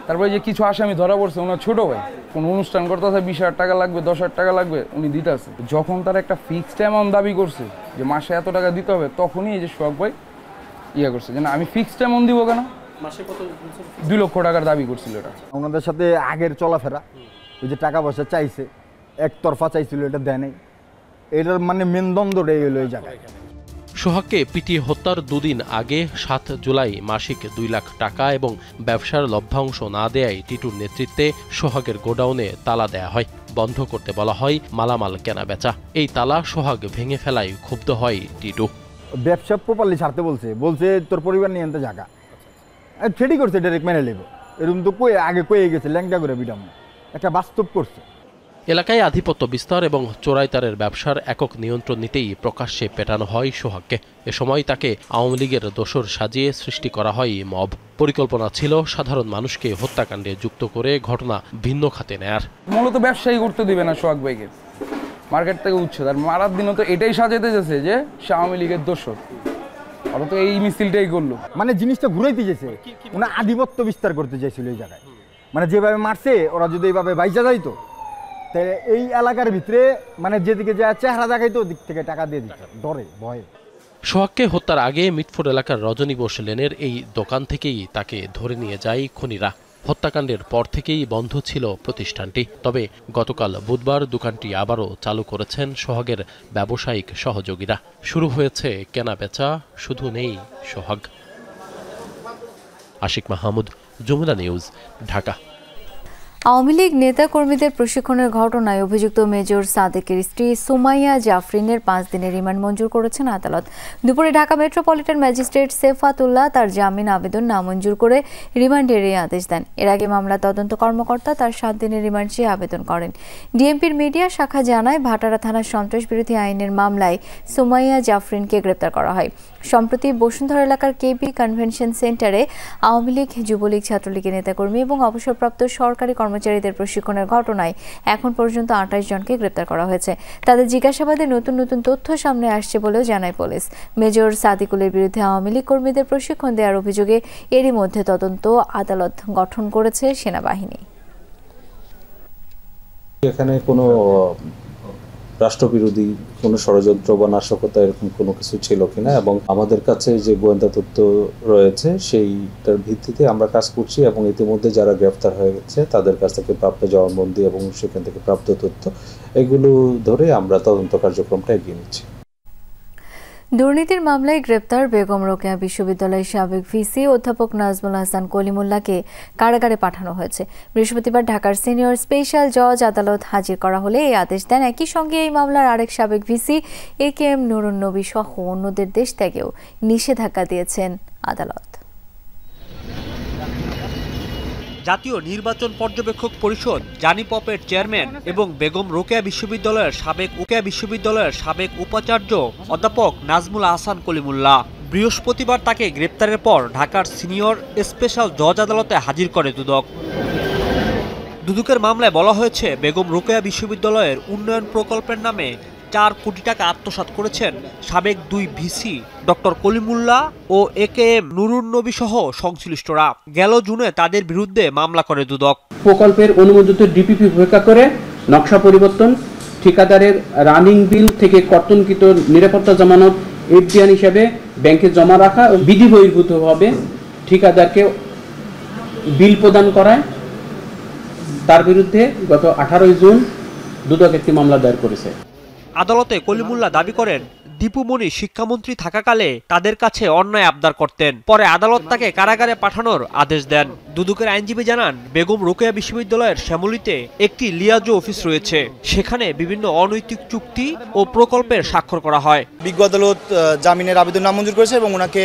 তারপরে যে কিছু আসামি ধরা পড়ছে ওনার ছোট ভাই, কোন অনুষ্ঠান করতে 20,000 টাকা লাগবে, 10,000 টাকা লাগবে, উনি দিতে আছে। যখন তার একটা ফিক্সড অ্যামাউন্ট দাবি করছে যে মাসে এত টাকা দিতে হবে, তখনই এই যে সোহাগ ভাই করছে যে না আমি ফিক্সড অ্যামাউন্ট দিব কেন, মাসে কত 2 লক্ষ টাকার দাবি করছিল। এটা ওনাদের সাথে আগের চলাফেরা, ওই যে টাকা পয়সা চাইছে, একতরফা চাইছিল, এটা দেয় নাই। এটার মানে মেন দ্বন্দ্বটাই হলো এই জায়গায়। সোহাগকে পিটিয়ে হত্যার 2 দিন আগে 7 জুলাই মাসিক 2 লাখ টাকা এবং ব্যবসার লভ্যাংশ না দেয়ায় টিটুর নেতৃত্বে সোহাগের গোডাউনে তালা দেয়া হয়। বন্ধ করতে বলা হয় মালামাল কেনা বেচা। এই তালা সোহাগ ভেঙে ফেলায় ক্ষুব্ধ হয় টিটু। ব্যবসা প্রপারলি ছাড়তে বলছে তোর পরিবার নিয়ে আনতে জায়গা ছেড়ি করছে, ডাইরেক্ট মেনে নেব। এরকম তো আগে কয়ে গেছে ল্যাংটা করে বিডাম, একটা বাস্তব করছে। এলাকায় আধিপত্য বিস্তার এবং চোরাইতারের ব্যবসার একক নিয়ন্ত্রণ নিতেই প্রকাশ্যে পেটানো হয় সোহাগকে। এ সময় তাকে আওয়ামী লীগের দোসর সাজিয়ে সৃষ্টি করা হয় মব। পরিকল্পনা ছিল সাধারণ মানুষকে হত্যাকাণ্ডে যুক্ত করে ঘটনা ভিন্ন খাতে নেয়ার। মূলত ব্যবসায়ী করতে দিবে না সোহাগ ভাইকে, মার্কেট থেকে উচ্ছেদ। আর মারার দিনও তো এটাই সাজাতে যাচ্ছে যে সে আওয়ামী লীগের দোসর, ওরা তো এই মিছিলটাই করলো। মানে জিনিসটা ঘুরাইতে যেছে, ওরা আধিপত্য বিস্তার করতে চাইছিল এই জায়গায়। মানে যেভাবে মারছে, ওরা যদি এইভাবে বাইচা যাইতো, এই এলাকার ভিতরে মানে যেদিকে যা চেহারা দেখাইতো ওদিক থেকে টাকা দিয়ে দিত ডরে ভয়ে। সোহাগকে হত্যার আগে মিটফোর্ড এলাকার রজনী বোস লেনের এই দোকান থেকেই তাকে ধরে নিয়ে যায় খুনিরা। হত্যাকাণ্ডের পর থেকেই বন্ধ ছিল প্রতিষ্ঠানটি। তবে গতকাল বুধবার দোকানটি আবারও চালু করেছেন সোহাগের ব্যবসায়িক সহযোগীরা। শুরু হয়েছে কেনা বেচা, শুধু নেই সোহাগ। আশিক মাহমুদ, যমুনা নিউজ, ঢাকা। আওয়ামী লীগ নেতা কর্মীদের প্রশিক্ষণের ঘটনায় অভিযুক্ত মেজর সাদেকের স্ত্রী সুমাইয়া জাফরিনের 5 দিনের রিমান্ড মঞ্জুর করেছেন আদালত। দুপুরে ঢাকা মেট্রোপলিটন ম্যাজিস্ট্রেট সেফাতুল্লাহ তার জামিন আবেদন নামঞ্জুর করে রিমান্ডের এই আদেশ দেন। এর আগে মামলা তদন্ত কর্মকর্তা তার 7 দিনের রিমান্ড চেয়ে আবেদন করেন। ডিএমপির মিডিয়া শাখা জানায়, ভাটারা থানার সন্ত্রাস বিরোধী আইনের মামলায় সুমাইয়া জাফরিনকে গ্রেপ্তার করা হয়। সম্প্রতি বসুন্ধরা এলাকার কেবি কনভেনশন সেন্টারে আওয়ামী লীগ, যুবলীগ, ছাত্রলীগের নেতাকর্মী এবং অবসরপ্রাপ্ত সরকারি কর্মচারীদের প্রশিক্ষণের ঘটনায় এখন পর্যন্ত 28 জনকে গ্রেপ্তার করা হয়েছে। তাদের জিজ্ঞাসাবাদে নতুন নতুন তথ্য সামনে আসছে বলেও জানায় পুলিশ। মেজর সাদিকুলের বিরুদ্ধে আওয়ামী লীগ কর্মীদের প্রশিক্ষণ দেওয়ার অভিযোগে এরই মধ্যে তদন্ত আদালত গঠন করেছে সেনাবাহিনী। এখানে কোনো রাষ্ট্রবিরোধী কোনো ষড়যন্ত্র বা নাশকতা এরকম কোনো কিছু ছিল কিনা, এবং আমাদের কাছে যে গোয়েন্দা তথ্য রয়েছে সেইটার ভিত্তিতে আমরা কাজ করছি, এবং ইতিমধ্যে যারা গ্রেফতার হয়ে গেছে তাদের কাছ থেকে প্রাপ্ত জবানবন্দি এবং সেখান থেকে প্রাপ্ত তথ্য, এগুলো ধরে আমরা তদন্ত কার্যক্রমটা এগিয়ে নিচ্ছি। দুর্নীতির মামলায় গ্রেপ্তার বেগম রোকেয়া বিশ্ববিদ্যালয়ের সাবেক ভিসি অধ্যাপক নাজমুল হাসান কলিমুল্লাহকে কারাগারে পাঠানো হয়েছে। বৃহস্পতিবার ঢাকার সিনিয়র স্পেশাল জজ আদালত হাজির করা হলে এই আদেশ দেন। একই সঙ্গে এই মামলার আরেক সাবেক ভিসি AKM নুরুন নবী সহ অন্যদের দেশ ত্যাগেও নিষেধাজ্ঞা দিয়েছেন আদালত। জাতীয় নির্বাচন পর্যবেক্ষক পরিষদ জানি পপের চেয়ারম্যান এবং বেগম রোকেয়া বিশ্ববিদ্যালয়ের সাবেক উপাচার্য অধ্যাপক নাজমুল হাসান কলিমুল্লাহ বৃহস্পতিবার তাকে গ্রেপ্তারের পর ঢাকার সিনিয়র স্পেশাল জজ আদালতে হাজির করে দুদক। দুদকের মামলায় বলা হয়েছে, বেগম রোকেয়া বিশ্ববিদ্যালয়ের উন্নয়ন প্রকল্পের নামে 4 কোটি টাকা আত্মসাৎ করেছেন সাবেক 2 ভিসি ডক্টর কলিমুল্লাহ ও AKM নুরুন নবী সহ সংশ্লিষ্টরা। গেল জুনে তাদের বিরুদ্ধে মামলা করে দুদক। প্রকল্পের অনুমোদিত DPP উপেক্ষা করে নকশা পরিবর্তন ঠিকাদারের রানিং বিল থেকে কর্তনকৃত নিরাপত্তা জামানত এফডিআর হিসাবে ব্যাংকে জমা রাখা ও বিধি বহির্ভূতভাবে ঠিকাদারকে বিল প্রদান করায় তার বিরুদ্ধে গত 18 জুন দুদক একটি মামলা দায়ের করেছে। আদালতে কলিমুল্লাহ দাবি করেন দীপুমণি শিক্ষামন্ত্রী থাকাকালে তাদের কাছে অন্যায় আবদার করতেন। পরে আদালত তাকে কারাগারে পাঠানোর আদেশ দেন। দুদকের আইনজীবী জানান, বেগম রোকেয়া বিশ্ববিদ্যালয়ের শ্যামলীতে একটি লিয়াজো অফিস রয়েছে। সেখানে বিভিন্ন অনৈতিক চুক্তি ও প্রকল্পের স্বাক্ষর করা হয়। বিজ্ঞ আদালত জামিনের আবেদন নামঞ্জুর করেছে এবং ওনাকে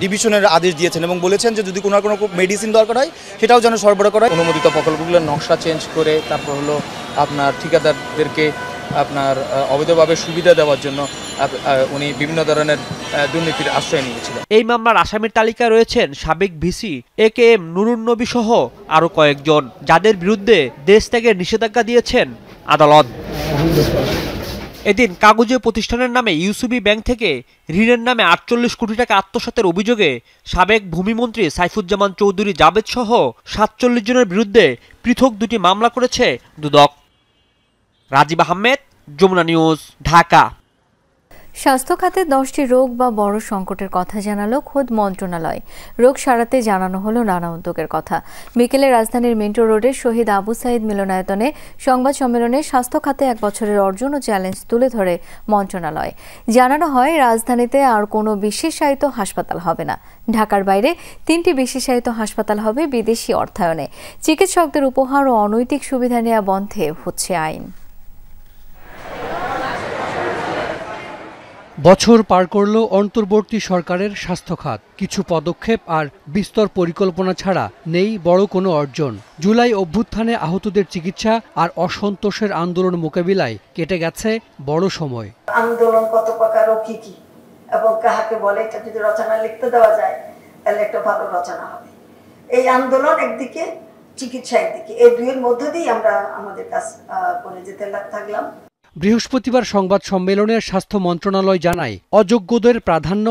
ডিভিশনের আদেশ দিয়েছেন এবং বলেছেন যে যদি কোনো মেডিসিন দরকার হয় সেটাও যেন সরবরাহ করা হয়। অনুমোদিত প্রকল্পগুলোর নকশা চেঞ্জ করে তারপর হলো আপনার ঠিকাদারদেরকে আপনার অবৈধভাবে সুবিধা দেওয়ার জন্য উনি বিভিন্ন ধরনের দুর্নীতির আশ্রয় নিয়েছিলেন। এই মামলার আসামির তালিকায় রয়েছেন সাবেক ভিসি AKM নুরুন নবী সহ আরও কয়েকজন, যাদের বিরুদ্ধে দেশ ত্যাগের নিষেধাজ্ঞা দিয়েছেন আদালত। এদিন কাগজে প্রতিষ্ঠানের নামে ইউসিবি ব্যাংক থেকে ঋণের নামে 48 কোটি টাকা আত্মসাতের অভিযোগে সাবেক ভূমিমন্ত্রী সাইফুজ্জামান চৌধুরী জাবেদ সহ 47 জনের বিরুদ্ধে পৃথক দুটি মামলা করেছে দুদক। রাজীব আহমেদ, যমুনা নিউজ, ঢাকা। স্বাস্থ্য খাতে 10টি রোগ বা বড় সংকটের কথা জানালো খোদ মন্ত্রণালয়। রোগ সারাতে জানানো হলো নানা উদ্যোগের কথা। বিকেলে রাজধানীর মিন্টো রোডের শহীদ আবু সাইদ মিলনায়তনে সংবাদ সম্মেলনে স্বাস্থ্য খাতে 1 বছরের অর্জন ও চ্যালেঞ্জ তুলে ধরে মন্ত্রণালয়। জানানো হয়, রাজধানীতে আর কোনো বিশেষায়িত হাসপাতাল হবে না। ঢাকার বাইরে 3টি বিশেষায়িত হাসপাতাল হবে বিদেশি অর্থায়নে। চিকিৎসকদের উপহার ও অনৈতিক সুবিধা নেওয়া বন্ধে হচ্ছে আইন। বছর পার করল অন্তর্বর্তী সরকারের স্বাস্থ্য খাত। কিছু পদক্ষেপ আর বিস্তর পরিকল্পনা ছাড়া নেই বড় কোনো অর্জন। জুলাই অভ্যুত্থানে আহতদের চিকিৎসা আর অসন্তোষের আন্দোলন মোকাবিলায় কেটে গেছে বড় সময়। আন্দোলন কত প্রকার ও কি কি এবং কাহাকে বলে, এটা যদি রচনা লিখতে দেওয়া যায় তাহলে একটা ভালো রচনা হবে। এই আন্দোলন একদিকে, চিকিৎসা একদিকে, এই দুইয়ের মধ্য দিয়ে আমরা আমাদের কাজ করে যেতে থাকলাম। বৃহস্পতিবার সংবাদ সম্মেলনে স্বাস্থ্য মন্ত্রণালয় জানায়, অযোগ্যদের প্রাধান্য,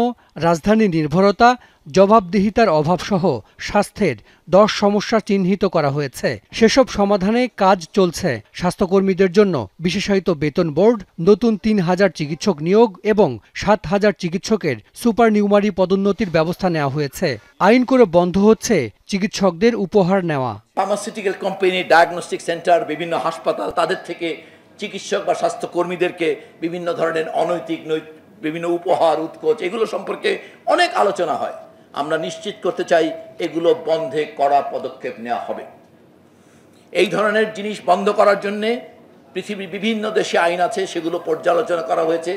রাজধানী নির্ভরতা, জবাবদিহিতার অভাবসহ স্বাস্থ্যের 10 সমস্যা চিহ্নিত করা হয়েছে। সেসব সমাধানে কাজ চলছে। স্বাস্থ্যকর্মীদের জন্য বিশেষায়িত বেতন বোর্ড, নতুন 3000 চিকিৎসক নিয়োগ এবং 7000 চিকিৎসকের সুপার নিউমারি পদোন্নতির ব্যবস্থা নেওয়া হয়েছে। আইন করে বন্ধ হচ্ছে চিকিৎসকদের উপহার নেওয়া। ফার্মাসিউটিক্যাল কোম্পানি, ডায়াগনস্টিক সেন্টার, বিভিন্ন হাসপাতাল তাদের থেকে চিকিৎসক বা স্বাস্থ্যকর্মীদেরকে বিভিন্ন ধরনের অনৈতিক বিভিন্ন উপহার, উৎকোচ এগুলো সম্পর্কে অনেক আলোচনা হয়। আমরা নিশ্চিত করতে চাই এগুলো বন্ধে কড়া পদক্ষেপ নেওয়া হবে। এই ধরনের জিনিস বন্ধ করার জন্যে পৃথিবীর বিভিন্ন দেশে আইন আছে, সেগুলো পর্যালোচনা করা হয়েছে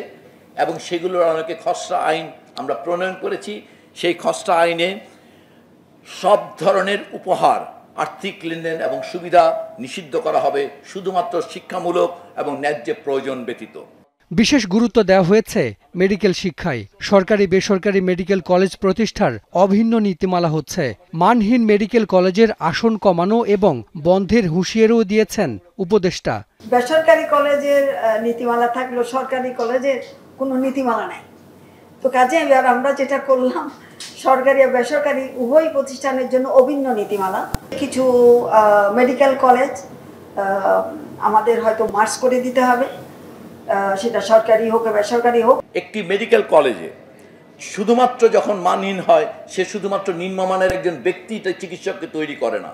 এবং সেগুলোর অনেকে খসড়া আইন আমরা প্রণয়ন করেছি। সেই খসড়া আইনে সব ধরনের উপহার, আর্থিক লেনদেন এবং সুবিধা নিষিদ্ধ করা হবে, শুধুমাত্র শিক্ষামূলক এবং ন্যায্য প্রয়োজন ব্যতীত। বিশেষ গুরুত্ব দেওয়া হয়েছে মেডিকেল শিক্ষায়। সরকারি বেসরকারি মেডিকেল কলেজ প্রতিষ্ঠার অভিন্ন নীতিমালা হচ্ছে। মানহীন মেডিকেল কলেজের আসন কমানো এবং বন্ধের হুঁশিয়ারিও দিয়েছেন উপদেষ্টা। বেসরকারি কলেজের নীতিমালা থাকলেও সরকারি কলেজের কোনো নীতিমালা নাই। তো কাজে আমরা যেটা করলাম, সরকারি আর বেসরকারি উভয় প্রতিষ্ঠানের জন্য অভিন্ন নীতিমালা। কিছু মেডিকেল কলেজ আমাদের হয়তো মার্জ করে দিতে হবে, সেটা সরকারি হোক বেসরকারি হোক। একটি মেডিকেল কলেজে শুধুমাত্র যখন মানহীন হয়, সে শুধুমাত্র নিম্নমানের একজন ব্যক্তি চিকিৎসককে তৈরি করে না।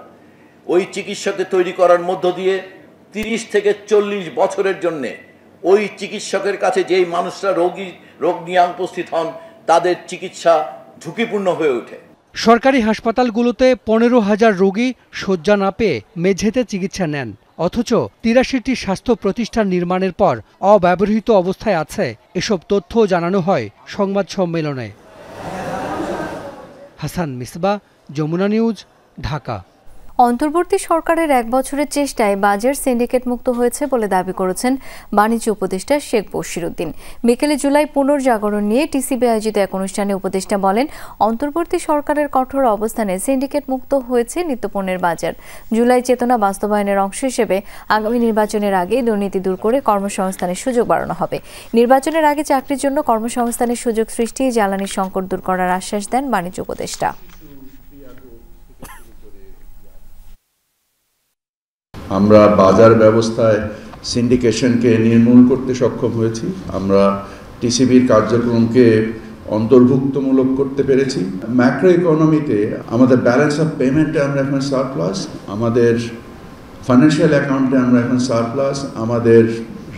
ওই চিকিৎসককে তৈরি করার মধ্য দিয়ে 30 থেকে 40 বছরের জন্যে ওই চিকিৎসকের কাছে যেই মানুষরা রোগ নিয়ে উপস্থিত হন, তাদের চিকিৎসা ঝুঁকিপূর্ণ হয়ে ওঠে। সরকারি হাসপাতালগুলোতে 15,000 রোগী শয্যা না পেয়ে মেঝেতে চিকিৎসা নেন, অথচ 83টি স্বাস্থ্য প্রতিষ্ঠান নির্মাণের পর অব্যবহৃত অবস্থায় আছে। এসব তথ্য জানানো হয় সংবাদ সম্মেলনে। হাসান মিসবা, যমুনা নিউজ, ঢাকা। অন্তর্বর্তী সরকারের 1 বছরের চেষ্টায় বাজার সিন্ডিকেট মুক্ত হয়েছে বলে দাবি করেছেন বাণিজ্য উপদেষ্টা শেখ বশিরউদ্দিন। বিকেলে জুলাই পুনর্জাগরণ নিয়ে টিসিবি আয়োজিত এক অনুষ্ঠানে উপদেষ্টা বলেন, অন্তর্বর্তী সরকারের কঠোর অবস্থানে সিন্ডিকেট মুক্ত হয়েছে নিত্যপণ্যের বাজার। জুলাই চেতনা বাস্তবায়নের অংশ হিসেবে আগামী নির্বাচনের আগে দুর্নীতি দূর করে কর্মসংস্থানের সুযোগ বাড়ানো হবে। নির্বাচনের আগে চাকরির জন্য কর্মসংস্থানের সুযোগ সৃষ্টি, জ্বালানি সংকট দূর করার আশ্বাস দেন বাণিজ্য উপদেষ্টা। আমরা বাজার ব্যবস্থায় সিন্ডিকেশনকে নির্মূল করতে সক্ষম হয়েছি। আমরা টিসিবির কার্যক্রমকে অন্তর্ভুক্তমূলক করতে পেরেছি। ম্যাক্রো ইকোনমিতে আমাদের ব্যালেন্স অফ পেমেন্টে আমরা এখন সারপ্লাস, আমাদের ফাইন্যান্সিয়াল অ্যাকাউন্টে আমরা এখন সারপ্লাস, আমাদের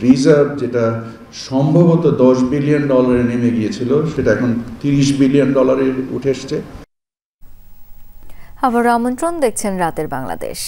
রিজার্ভ যেটা সম্ভবত $10 বিলিয়ন নেমে গিয়েছিল সেটা এখন $30 বিলিয়ন উঠে এসছে। আবার আমন্ত্রণ, দেখছেন রাতের বাংলাদেশ।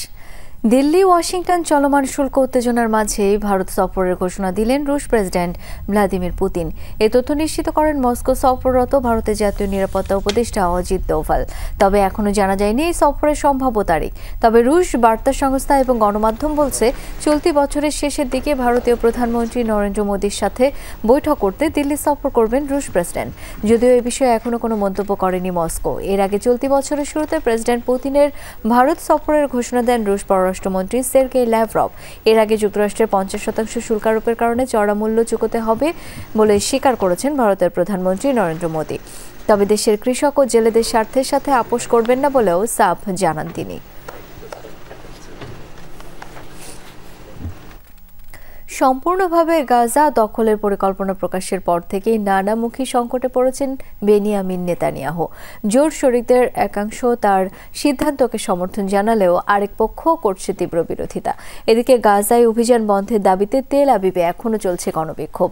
দিল্লি ওয়াশিংটন চলমান শুল্ক উত্তেজনার মাঝেই ভারত সফরের ঘোষণা দিলেন রুশ প্রেসিডেন্ট ভ্লাদিমির পুতিন। এ তথ্য নিশ্চিত করেন মস্কো সফররত ভারতের জাতীয় নিরাপত্তা উপদেষ্টা অজিত দোভাল। তবে এখনও জানা যায়নি এই সফরের সম্ভাব্য তারিখ। তবে রুশ বার্তা সংস্থা এবং গণমাধ্যম বলছে, চলতি বছরের শেষের দিকে ভারতীয় প্রধানমন্ত্রী নরেন্দ্র মোদীর সাথে বৈঠক করতে দিল্লি সফর করবেন রুশ প্রেসিডেন্ট। যদিও এ বিষয়ে এখনও কোনো মন্তব্য করেনি মস্কো। এর আগে চলতি বছরের শুরুতে প্রেসিডেন্ট পুতিনের ভারত সফরের ঘোষণা দেন রুশ পররাষ্ট্রমন্ত্রী সের্গেই ল্যাভরভ। এর আগে যুক্তরাষ্ট্রের 50% শুল্ক আরোপের কারণে চড়া মূল্য চুকাতে হবে বলে স্বীকার করেছেন ভারতের প্রধানমন্ত্রী নরেন্দ্র মোদী। তবে দেশের কৃষক ও জেলেদের স্বার্থের সাথে আপোষ করবেন না বলেও সাফ জানান তিনি। সম্পূর্ণভাবে গাজা দখলের পরিকল্পনা প্রকাশের পর থেকেই নানামুখী সংকটে পড়েছেন বেনিয়ামিন নেতানিয়াহু। জোট শরিকদের একাংশ তার সিদ্ধান্তকে সমর্থন জানালেও আরেক পক্ষ করছে তীব্র বিরোধিতা। এদিকে গাজায় অভিযান বন্ধের দাবিতে তেল আবিবে এখনও চলছে গণবিক্ষোভ।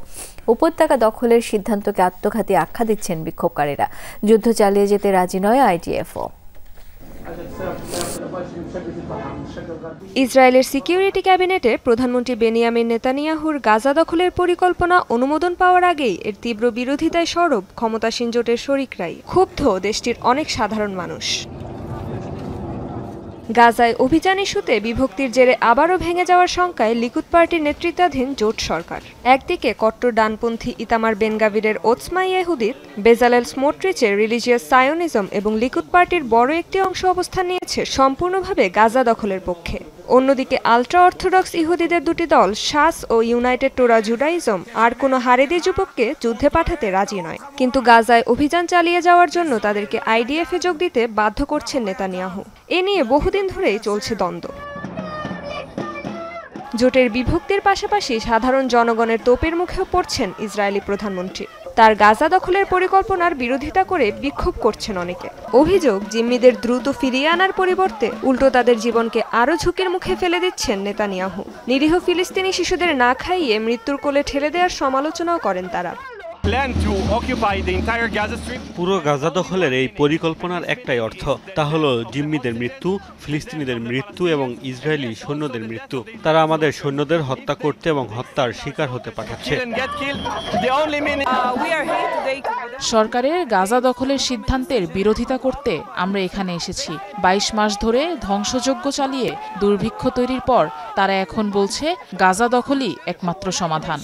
উপত্যকা দখলের সিদ্ধান্তকে আত্মঘাতী আখ্যা দিচ্ছেন বিক্ষোভকারীরা। যুদ্ধ চালিয়ে যেতে রাজি নয় আইডিএফও। ইসরায়েলের সিকিউরিটি ক্যাবিনেটে প্রধানমন্ত্রী বেনিয়ামিন নেতানিয়াহুর গাজা দখলের পরিকল্পনা অনুমোদন পাওয়ার আগেই এর তীব্র বিরোধিতায় সরব ক্ষমতাসীন জোটের শরিকরাই। ক্ষুব্ধ দেশটির অনেক সাধারণ মানুষ। গাজায় অভিযান ইস্যুতে বিভক্তির জেরে আবারও ভেঙে যাওয়ার শঙ্কায় লিকুদ পার্টির নেতৃত্বাধীন জোট সরকার। একদিকে কট্টর ডানপন্থী ইতামার বেন গাভিরের ওৎসমা ইয়েহুদিত, বেজালেল স্মোট্রিচের রিলিজিয়াস সায়োনিজম এবং লিকুদ পার্টির বড় একটি অংশ অবস্থান নিয়েছে সম্পূর্ণভাবে গাজা দখলের পক্ষে। অন্যদিকে আলট্রা অর্থোডক্স ইহুদিদের দুটি দল শাস ও ইউনাইটেড টোরা জুডাইজম আর কোনো হারেদি যুবককে যুদ্ধে পাঠাতে রাজি নয়। কিন্তু গাজায় অভিযান চালিয়ে যাওয়ার জন্য তাদেরকে আইডিএফে যোগ দিতে বাধ্য করছেন নেতানিয়াহু। এ নিয়ে বহুদিন ধরেই চলছে দ্বন্দ্ব। জোটের বিভক্তির পাশাপাশি সাধারণ জনগণের তোপের মুখেও পড়ছেন ইসরায়েলি প্রধানমন্ত্রী। তার গাজা দখলের পরিকল্পনার বিরোধিতা করে বিক্ষোভ করছেন অনেকে। অভিযোগ, জিম্মিদের দ্রুত ফিরিয়ে আনার পরিবর্তে উল্টো তাদের জীবনকে আরও ঝুঁকির মুখে ফেলে দিচ্ছেন নেতানিয়াহু। নিরীহ ফিলিস্তিনি শিশুদের না খাইয়ে মৃত্যুর কোলে ঠেলে দেওয়ার সমালোচনাও করেন তারা। পুরো গাজা দখলের এই পরিকল্পনার একটাই অর্থ, তা হলো জিম্মিদের মৃত্যু, ফিলিস্তিনিদের মৃত্যু এবং ইসরায়েলি সৈন্যদের মৃত্যু। তারা আমাদের সৈন্যদের হত্যা করতে এবং হত্যার শিকার হতে পাঠাচ্ছে। সরকারের গাজা দখলের সিদ্ধান্তের বিরোধিতা করতে আমরা এখানে এসেছি। 22 মাস ধরে ধ্বংসযজ্ঞ চালিয়ে দুর্ভিক্ষ তৈরির পর তারা এখন বলছে গাজা দখলই একমাত্র সমাধান।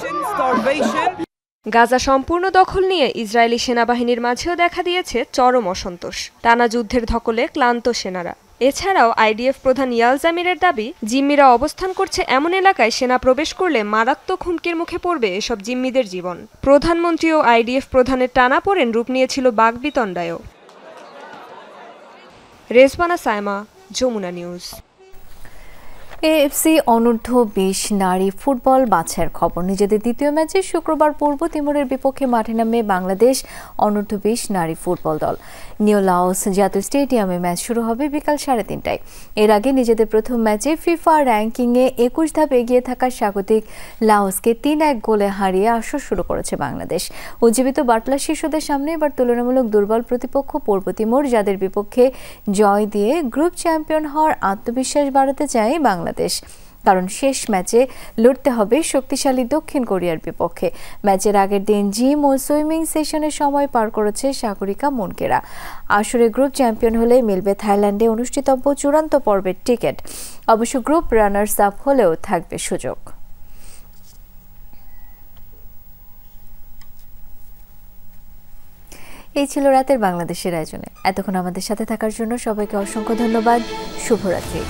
গাজা সম্পূর্ণ দখল নিয়ে ইসরায়েলি সেনাবাহিনীর মাঝেও দেখা দিয়েছে চরম অসন্তোষ। টানা যুদ্ধের ধকলে ক্লান্ত সেনারা। এছাড়াও আইডিএফ প্রধান ইয়াল জামিরের দাবি, জিম্মিরা অবস্থান করছে এমন এলাকায় সেনা প্রবেশ করলে মারাত্মক হুমকির মুখে পড়বে এসব জিম্মিদের জীবন। প্রধানমন্ত্রী ও আইডিএফ প্রধানের টানাপোড়েন রূপ নিয়েছিল বাকবিতণ্ডায়ও। রেজবানা সাইমা, যমুনা নিউজ। এএফসি অনূর্ধ্ব 20 নারী ফুটবল বাছাইয়ের খবর। নিজেদের দ্বিতীয় ম্যাচে শুক্রবার পূর্ব তিমুরের বিপক্ষে মাঠে নামে বাংলাদেশ অনূর্ধ্ব 20 নারী ফুটবল দল। নিউ লাওস জাতীয় স্টেডিয়ামে ম্যাচ শুরু হবে বিকাল 3:30টায়। এর আগে নিজেদের প্রথম ম্যাচে ফিফা র্যাঙ্কিংয়ে 21 ধাপ এগিয়ে থাকা স্বাগতিক লাওসকে 3-1 গোলে হারিয়ে আসর শুরু করেছে বাংলাদেশ। উজ্জীবিত বাটলা শিশুদের সামনে এবার তুলনামূলক দুর্বল প্রতিপক্ষ পূর্ব তিমুর, যাদের বিপক্ষে জয় দিয়ে গ্রুপ চ্যাম্পিয়ন হওয়ার আত্মবিশ্বাস বাড়াতে চায় বাংলাদেশ। কারণ শেষ ম্যাচে লড়তে হবে শক্তিশালী দক্ষিণ কোরিয়ার বিপক্ষে। ম্যাচের আগের দিন জিম ও সুইমিং সেশনের সময় পার করেছে সাগরিকা মুনকেরা। আসরে গ্রুপ চ্যাম্পিয়ন হলে মিলবে থাইল্যান্ডে অনুষ্ঠিতব্য চূড়ান্ত পর্বের টিকিট। অবশ্য গ্রুপ রানার্স আপ হলেও থাকবে সুযোগ। এই ছিল রাতের বাংলাদেশের আয়োজনে। এতক্ষণ আমাদের সাথে থাকার জন্য সবাইকে অসংখ্য ধন্যবাদ। শুভরাত্রি।